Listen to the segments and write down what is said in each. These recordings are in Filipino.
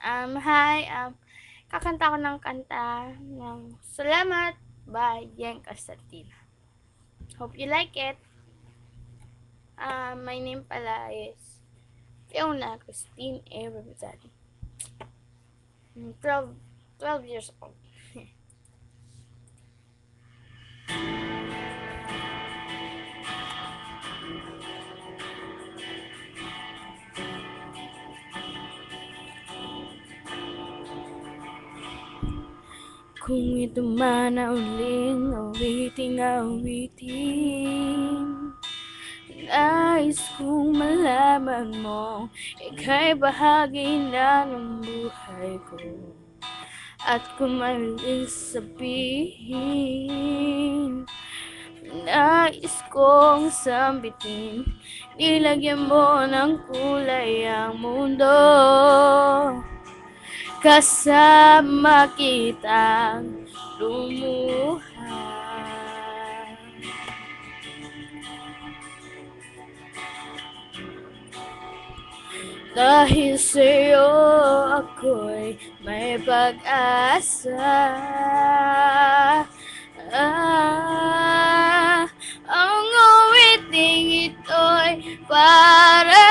Hi, kakanta ko ng kanta ng Salamat by Yen Constantino. Hope you like it. My name pala is Fiona Christine A. Rabizadi. 12 years old. Kung ito man na uling awiting nais kong malaman mo ika'y bahagi na ng buhay ko. At kung maling sabihin nais kong sambitin, nilagyan mo ng kulay ang mundo. Kasama kitang lumuhad. Dahil sa'yo ako'y may pag-asa. Ang awiting ito'y para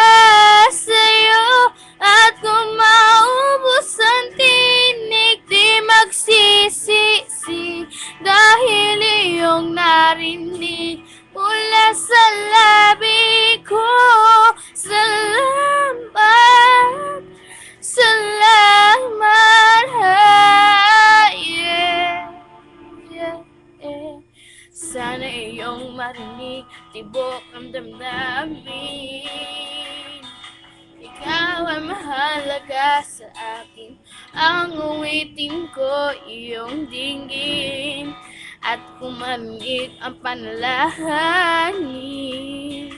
sa'yo. At kung maubos ang tinig, di magsisisi, dahil iyong narinig mula sa labi ko. Salamat, salamat, yeah, yeah, yeah. Sana iyong marinig, tibok ang damdamin. Ikaw ay mahalaga sa akin, ang awitin ko iyong dinggin. At kung marinig ang panalangin,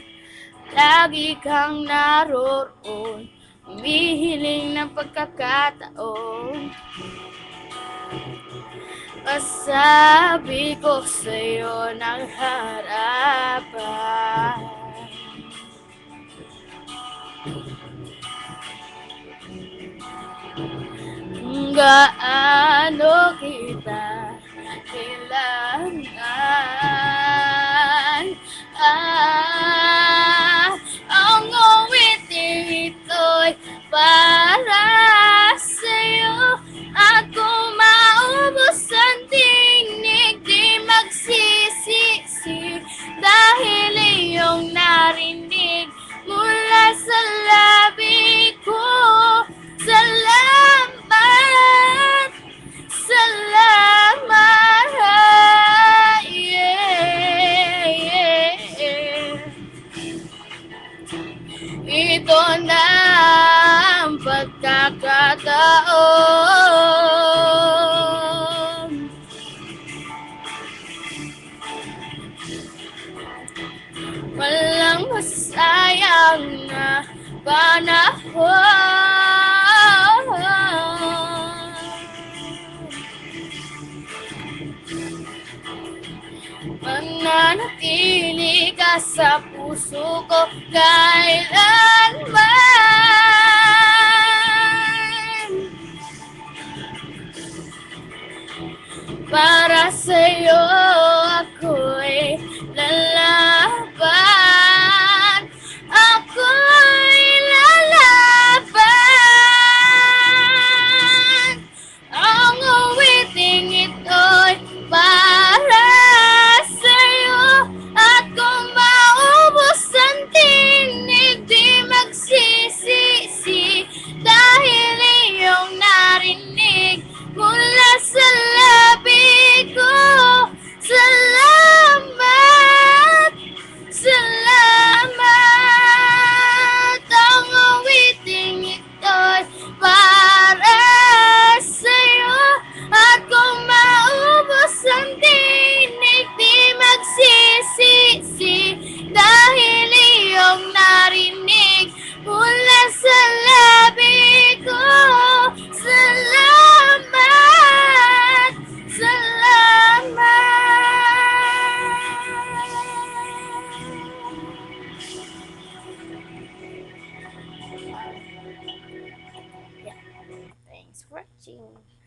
lagi kang naroroon, humihiling ng pagkakataon. Masabi ko sa'yo ng harapan, kung gaano kita kailangan. Ang awiting ito'y para sa'yo. At kung maubos ang tinig, di magsisisi, dahil iyong narinig mula sa labi ko. Salamat, salamat, yeah, yeah. Ito na ang pagkakataon. Walang masayang na panahon. Mananatili ka sa puso ko kailanman. Para sa'yo ako'y lalaban. Ako'y lalaban. Ang awiting ito'y para sa'yo. At kung maubos ang tinig, di magsisisi, dahil iyong narinig mula sa labi ko. for watching.